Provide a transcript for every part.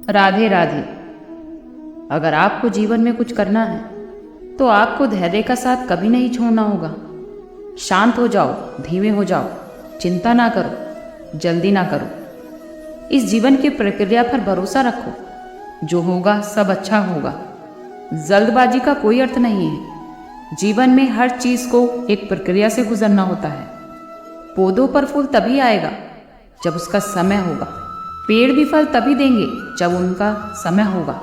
राधे राधे। अगर आपको जीवन में कुछ करना है तो आपको धैर्य का साथ कभी नहीं छोड़ना होगा। शांत हो जाओ, धीमे हो जाओ, चिंता ना करो, जल्दी ना करो। इस जीवन की प्रक्रिया पर भरोसा रखो, जो होगा सब अच्छा होगा। जल्दबाजी का कोई अर्थ नहीं है। जीवन में हर चीज को एक प्रक्रिया से गुजरना होता है। पौधों पर फूल तभी आएगा जब उसका समय होगा। पेड़ भी फल तभी देंगे जब उनका समय होगा,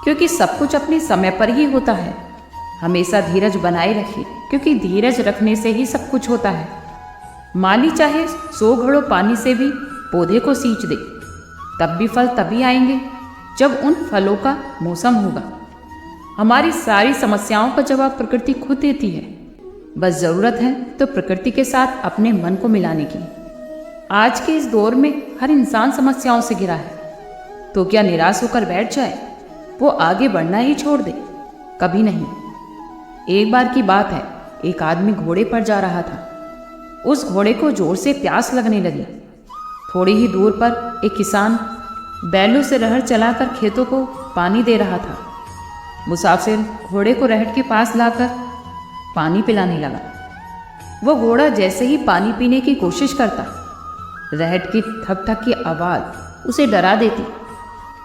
क्योंकि सब कुछ अपने समय पर ही होता है। हमेशा धीरज बनाए रखिए, क्योंकि धीरज रखने से ही सब कुछ होता है। माली चाहे 100 घड़ों पानी से भी पौधे को सींच दे, तब भी फल तभी आएंगे जब उन फलों का मौसम होगा। हमारी सारी समस्याओं का जवाब प्रकृति खुद देती है। बस जरूरत है तो प्रकृति के साथ अपने मन को मिलाने की। आज के इस दौर में हर इंसान समस्याओं से घिरा है, तो क्या निराश होकर बैठ जाए? वो आगे बढ़ना ही छोड़ दे? कभी नहीं। एक बार की बात है, एक आदमी घोड़े पर जा रहा था। उस घोड़े को जोर से प्यास लगने लगी। थोड़ी ही दूर पर एक किसान बैलों से रहर चलाकर खेतों को पानी दे रहा था। मुसाफिर घोड़े को रहट के पास लाकर पानी पिलाने लगा। वो घोड़ा जैसे ही पानी पीने की कोशिश करता, रहट की ठक ठक की आवाज़ उसे डरा देती।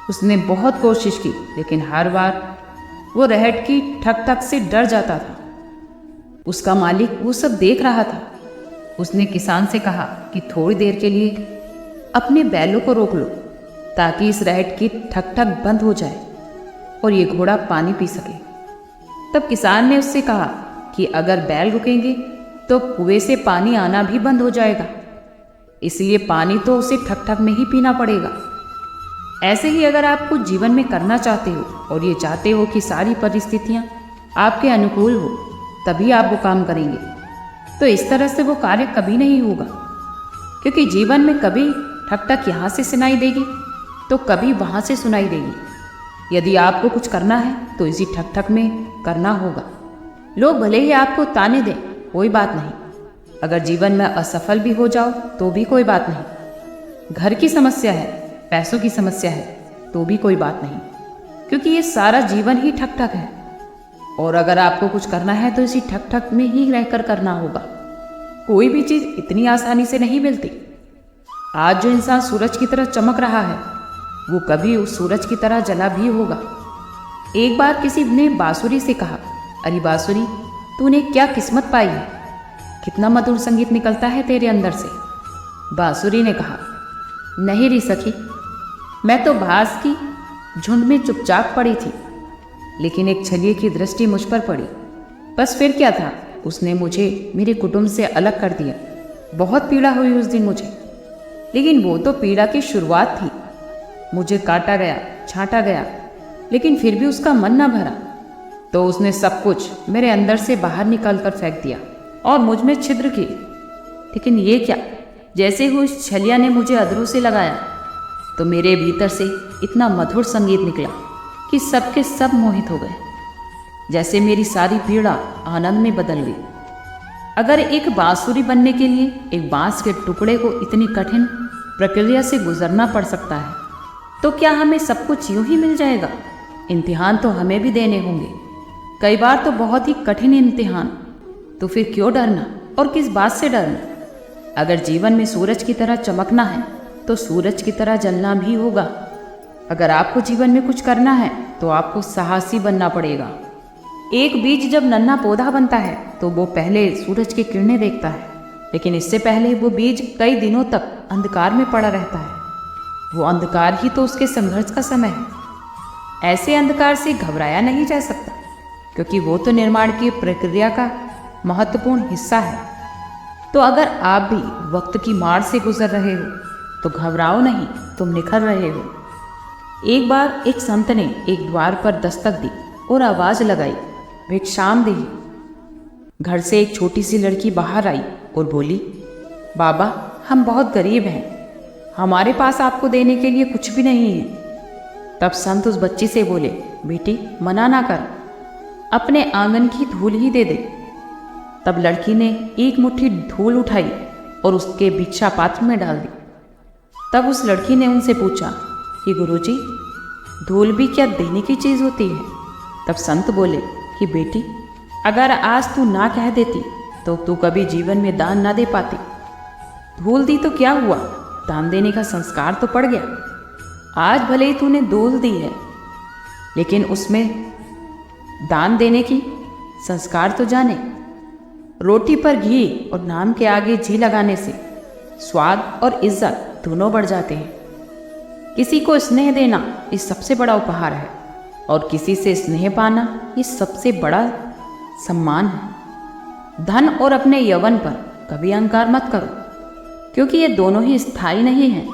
उसने बहुत कोशिश की, लेकिन हर बार वो रहट की ठक ठक से डर जाता था। उसका मालिक वो सब देख रहा था। उसने किसान से कहा कि थोड़ी देर के लिए अपने बैलों को रोक लो, ताकि इस रहट की ठक ठक बंद हो जाए और ये घोड़ा पानी पी सके। तब किसान ने उससे कहा कि अगर बैल रुकेंगे तो कुएं से पानी आना भी बंद हो जाएगा, इसलिए पानी तो उसे ठक ठक में ही पीना पड़ेगा। ऐसे ही अगर आप कुछ जीवन में करना चाहते हो और ये चाहते हो कि सारी परिस्थितियाँ आपके अनुकूल हो, तभी आप वो काम करेंगे, तो इस तरह से वो कार्य कभी नहीं होगा। क्योंकि जीवन में कभी ठक ठक यहाँ से सुनाई देगी तो कभी वहाँ से सुनाई देगी। यदि आपको कुछ करना है तो इसी ठक ठक में करना होगा। लोग भले ही आपको ताने दें, कोई बात नहीं। अगर जीवन में असफल भी हो जाओ तो भी कोई बात नहीं। घर की समस्या है, पैसों की समस्या है, तो भी कोई बात नहीं, क्योंकि ये सारा जीवन ही ठक ठक है। और अगर आपको कुछ करना है तो इसी ठक ठक में ही रहकर करना होगा। कोई भी चीज़ इतनी आसानी से नहीं मिलती। आज जो इंसान सूरज की तरह चमक रहा है, वो कभी उस सूरज की तरह जला भी होगा। एक बार किसी ने बांसुरी से कहा, अरे बांसुरी, तूने क्या किस्मत पाई है, कितना मधुर संगीत निकलता है तेरे अंदर से। बांसुरी ने कहा, नहीं री सखी, मैं तो घास की झुंड में चुपचाप पड़ी थी, लेकिन एक छलिए की दृष्टि मुझ पर पड़ी। बस फिर क्या था, उसने मुझे मेरे कुटुंब से अलग कर दिया। बहुत पीड़ा हुई उस दिन मुझे, लेकिन वो तो पीड़ा की शुरुआत थी। मुझे काटा गया, छांटा गया, लेकिन फिर भी उसका मन न भरा, तो उसने सब कुछ मेरे अंदर से बाहर निकाल कर फेंक दिया और मुझ में छिद्र की। लेकिन ये क्या, जैसे ही उस छलिया ने मुझे अधरों से लगाया तो मेरे भीतर से इतना मधुर संगीत निकला कि सबके सब मोहित हो गए। जैसे मेरी सारी पीड़ा आनंद में बदल गई। अगर एक बांसुरी बनने के लिए एक बांस के टुकड़े को इतनी कठिन प्रक्रिया से गुजरना पड़ सकता है, तो क्या हमें सब कुछ यूं ही मिल जाएगा? इम्तिहान तो हमें भी देने होंगे, कई बार तो बहुत ही कठिन इम्तिहान। तो फिर क्यों डरना और किस बात से डरना? अगर जीवन में सूरज की तरह चमकना है तो सूरज की तरह जलना भी होगा। अगर आपको जीवन में कुछ करना है तो आपको साहसी बनना पड़ेगा। एक बीज जब नन्हा पौधा बनता है तो वो पहले सूरज की किरणें देखता है, लेकिन इससे पहले वो बीज कई दिनों तक अंधकार में पड़ा रहता है। वो अंधकार ही तो उसके संघर्ष का समय है। ऐसे अंधकार से घबराया नहीं जा सकता, क्योंकि वो तो निर्माण की प्रक्रिया का महत्वपूर्ण हिस्सा है। तो अगर आप भी वक्त की मार से गुजर रहे हो तो घबराओ नहीं, तुम निखर रहे हो। एक बार एक संत ने एक द्वार पर दस्तक दी और आवाज लगाई, भिक्षाम घर से एक छोटी सी लड़की बाहर आई और बोली, बाबा, हम बहुत गरीब हैं, हमारे पास आपको देने के लिए कुछ भी नहीं है। तब संत उस बच्ची से बोले, बेटी, मना ना कर, अपने आंगन की धूल ही दे दे। तब लड़की ने एक मुट्ठी धूल उठाई और उसके भिक्षा पात्र में डाल दी। तब उस लड़की ने उनसे पूछा कि गुरुजी, धूल भी क्या देने की चीज़ होती है? तब संत बोले कि बेटी, अगर आज तू ना कह देती तो तू कभी जीवन में दान ना दे पाती। धूल दी तो क्या हुआ, दान देने का संस्कार तो पड़ गया। आज भले ही तूने धूल दी है, लेकिन उसमें दान देने की संस्कार तो जाने। रोटी पर घी और नाम के आगे जी लगाने से स्वाद और इज्जत दोनों बढ़ जाते हैं। किसी को स्नेह देना ये सबसे बड़ा उपहार है, और किसी से स्नेह पाना ये सबसे बड़ा सम्मान है। धन और अपने यौवन पर कभी अहंकार मत करो, क्योंकि ये दोनों ही स्थायी नहीं हैं।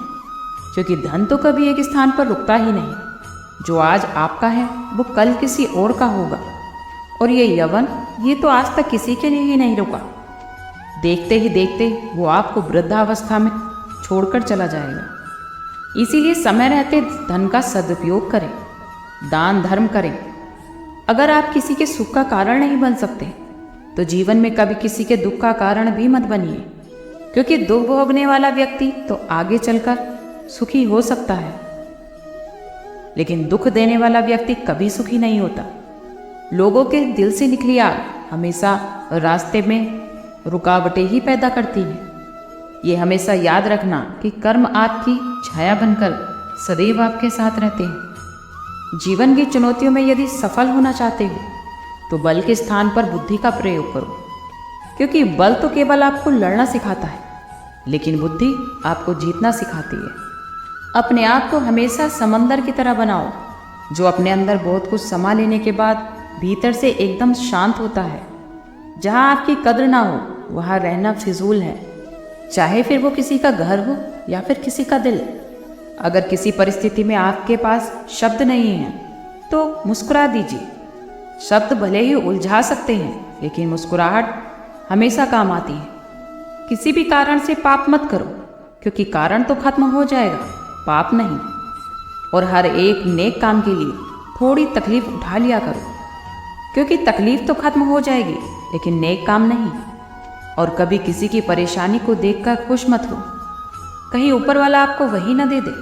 क्योंकि धन तो कभी एक स्थान पर रुकता ही नहीं। जो आज आपका है वो कल किसी और का होगा, और ये यौवन ये तो आज तक किसी के लिए ही नहीं रुका। देखते ही देखते वो आपको वृद्धावस्था में छोड़कर चला जाएगा। इसीलिए समय रहते धन का सदुपयोग करें, दान धर्म करें। अगर आप किसी के सुख का कारण नहीं बन सकते तो जीवन में कभी किसी के दुख का कारण भी मत बनिए, क्योंकि दुख भोगने वाला व्यक्ति तो आगे चलकर सुखी हो सकता है, लेकिन दुख देने वाला व्यक्ति कभी सुखी नहीं होता। लोगों के दिल से निकली आग हमेशा रास्ते में रुकावटें ही पैदा करती है। ये हमेशा याद रखना कि कर्म आपकी छाया बनकर सदैव आपके साथ रहते हैं। जीवन की चुनौतियों में यदि सफल होना चाहते हो तो बल के स्थान पर बुद्धि का प्रयोग करो, क्योंकि बल तो केवल आपको लड़ना सिखाता है, लेकिन बुद्धि आपको जीतना सिखाती है। अपने आप को हमेशा समंदर की तरह बनाओ, जो अपने अंदर बहुत कुछ समा लेने के बाद भीतर से एकदम शांत होता है। जहाँ आपकी कद्र ना हो वहाँ रहना फिजूल है, चाहे फिर वो किसी का घर हो या फिर किसी का दिल। अगर किसी परिस्थिति में आपके पास शब्द नहीं है तो मुस्कुरा दीजिए। शब्द भले ही उलझा सकते हैं, लेकिन मुस्कुराहट हमेशा काम आती है। किसी भी कारण से पाप मत करो, क्योंकि कारण तो खत्म हो जाएगा, पाप नहीं। और हर एक नेक काम के लिए थोड़ी तकलीफ उठा लिया करो, क्योंकि तकलीफ तो खत्म हो जाएगी, लेकिन नेक काम नहीं। और कभी किसी की परेशानी को देखकर खुश मत हो, कहीं ऊपर वाला आपको वही ना दे दे,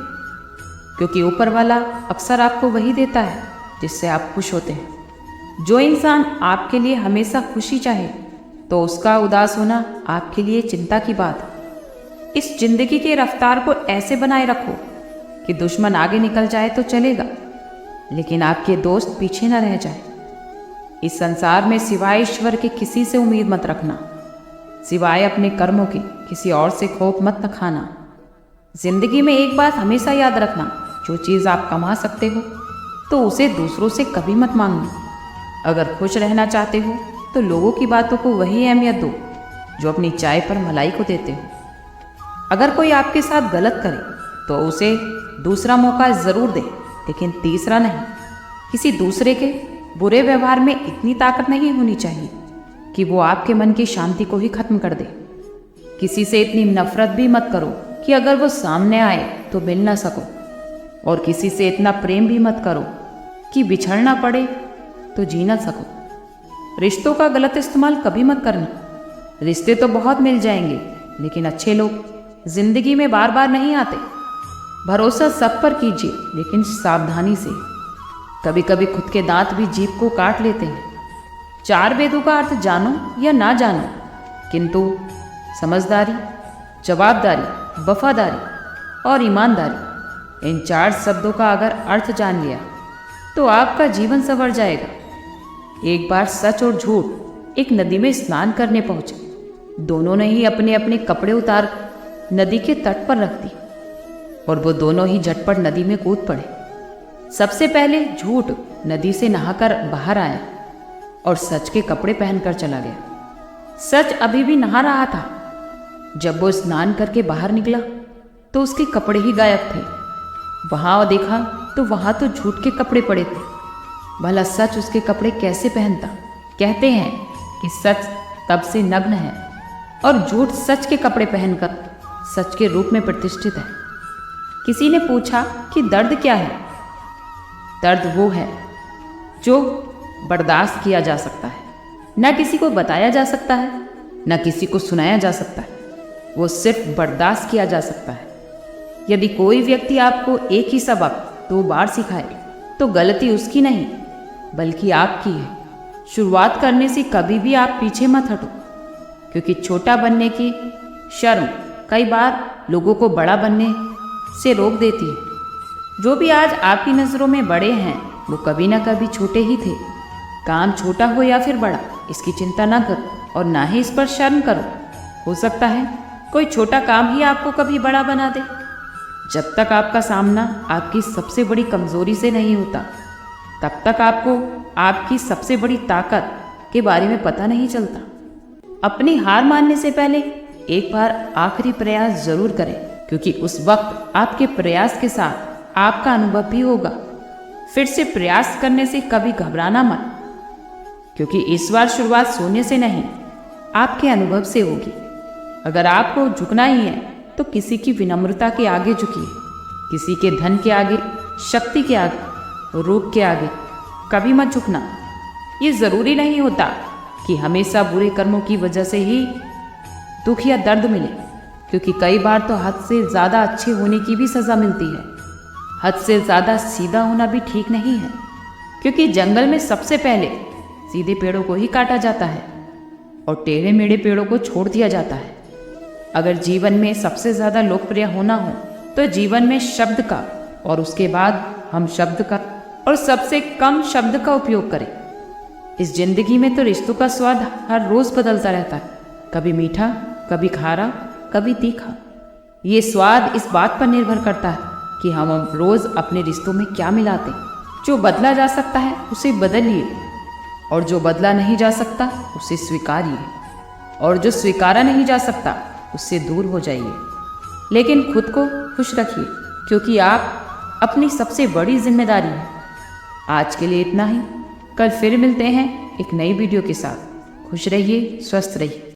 क्योंकि ऊपर वाला अक्सर आपको वही देता है जिससे आप खुश होते हैं। जो इंसान आपके लिए हमेशा खुशी चाहे तो उसका उदास होना आपके लिए चिंता की बात है। इस जिंदगी की रफ्तार को ऐसे बनाए रखो कि दुश्मन आगे निकल जाए तो चलेगा, लेकिन आपके दोस्त पीछे न रह जाए। इस संसार में सिवाय ईश्वर के किसी से उम्मीद मत रखना, सिवाय अपने कर्मों की किसी और से खौफ मत न खाना। जिंदगी में एक बात हमेशा याद रखना, जो चीज़ आप कमा सकते हो तो उसे दूसरों से कभी मत मांगना। अगर खुश रहना चाहते हो तो लोगों की बातों को वही अहमियत दो जो अपनी चाय पर मलाई को देते हो। अगर कोई आपके साथ गलत करे तो उसे दूसरा मौका ज़रूर दे, लेकिन तीसरा नहीं। किसी दूसरे के बुरे व्यवहार में इतनी ताकत नहीं होनी चाहिए कि वो आपके मन की शांति को ही खत्म कर दे। किसी से इतनी नफरत भी मत करो कि अगर वो सामने आए तो मिल ना सको, और किसी से इतना प्रेम भी मत करो कि बिछड़ना पड़े तो जी ना सको। रिश्तों का गलत इस्तेमाल कभी मत करना। रिश्ते तो बहुत मिल जाएंगे, लेकिन अच्छे लोग जिंदगी में बार बार नहीं आते। भरोसा सब पर कीजिए, लेकिन सावधानी से। कभी कभी खुद के दांत भी जीभ को काट लेते हैं। चार वेदों का अर्थ जानो या ना जानो, किंतु समझदारी, जवाबदारी, वफादारी और ईमानदारी, इन चार शब्दों का अगर अर्थ जान लिया तो आपका जीवन संवर जाएगा। एक बार सच और झूठ एक नदी में स्नान करने पहुंचे। दोनों ने ही अपने अपने कपड़े उतार नदी के तट पर रख दी, और वो दोनों ही झटपट नदी में कूद पड़े। सबसे पहले झूठ नदी से नहाकर बाहर आया और सच के कपड़े पहनकर चला गया। सच अभी भी नहा रहा था। जब वो स्नान करके बाहर निकला तो उसके कपड़े ही गायब थे। वहाँ देखा तो वहाँ तो झूठ के कपड़े पड़े थे। भला सच उसके कपड़े कैसे पहनता? कहते हैं कि सच तब से नग्न है और झूठ सच के कपड़े पहनकर सच के रूप में प्रतिष्ठित है। किसी ने पूछा कि दर्द क्या है? दर्द वो है जो बर्दाश्त किया जा सकता है, न किसी को बताया जा सकता है, न किसी को सुनाया जा सकता है। वो सिर्फ बर्दाश्त किया जा सकता है। यदि कोई व्यक्ति आपको एक ही सबक 2 बार सिखाए तो गलती उसकी नहीं बल्कि आपकी है। शुरुआत करने से कभी भी आप पीछे मत हटो, क्योंकि छोटा बनने की शर्म कई बार लोगों को बड़ा बनने से रोक देती है। जो भी आज आपकी नज़रों में बड़े हैं वो कभी ना कभी छोटे ही थे। काम छोटा हो या फिर बड़ा, इसकी चिंता ना करो और ना ही इस पर शर्म करो। हो सकता है कोई छोटा काम ही आपको कभी बड़ा बना दे। जब तक आपका सामना आपकी सबसे बड़ी कमजोरी से नहीं होता, तब तक आपको आपकी सबसे बड़ी ताकत के बारे में पता नहीं चलता। अपनी हार मानने से पहले एक बार आखिरी प्रयास जरूर करें, क्योंकि उस वक्त आपके प्रयास के साथ आपका अनुभव भी होगा। फिर से प्रयास करने से कभी घबराना मत, क्योंकि इस बार शुरुआत शून्य से नहीं, आपके अनुभव से होगी। अगर आपको झुकना ही है तो किसी की विनम्रता के आगे झुकिए, किसी के धन के आगे, शक्ति के आगे, रूप के आगे कभी मत झुकना। ये ज़रूरी नहीं होता कि हमेशा बुरे कर्मों की वजह से ही दुख या दर्द मिले, क्योंकि कई बार तो हद से ज़्यादा अच्छे होने की भी सज़ा मिलती है। हद से ज़्यादा सीधा होना भी ठीक नहीं है, क्योंकि जंगल में सबसे पहले सीधे पेड़ों को ही काटा जाता है और टेढ़े मेढ़े पेड़ों को छोड़ दिया जाता है। अगर जीवन में सबसे ज़्यादा लोकप्रिय होना हो तो जीवन में शब्द का और उसके बाद हम शब्द का और सबसे कम शब्द का उपयोग करें। इस जिंदगी में तो रिश्तों का स्वाद हर रोज़ बदलता रहता है, कभी मीठा, कभी खारा, कभी तीखा। ये स्वाद इस बात पर निर्भर करता है कि हम रोज़ अपने रिश्तों में क्या मिलाते हैं। जो बदला जा सकता है उसे बदलिए, और जो बदला नहीं जा सकता उसे स्वीकारिए, और जो स्वीकारा नहीं जा सकता उससे दूर हो जाइए। लेकिन खुद को खुश रखिए, क्योंकि आप अपनी सबसे बड़ी जिम्मेदारी है। आज के लिए इतना ही। कल फिर मिलते हैं एक नई वीडियो के साथ। खुश रहिए, स्वस्थ रहिए।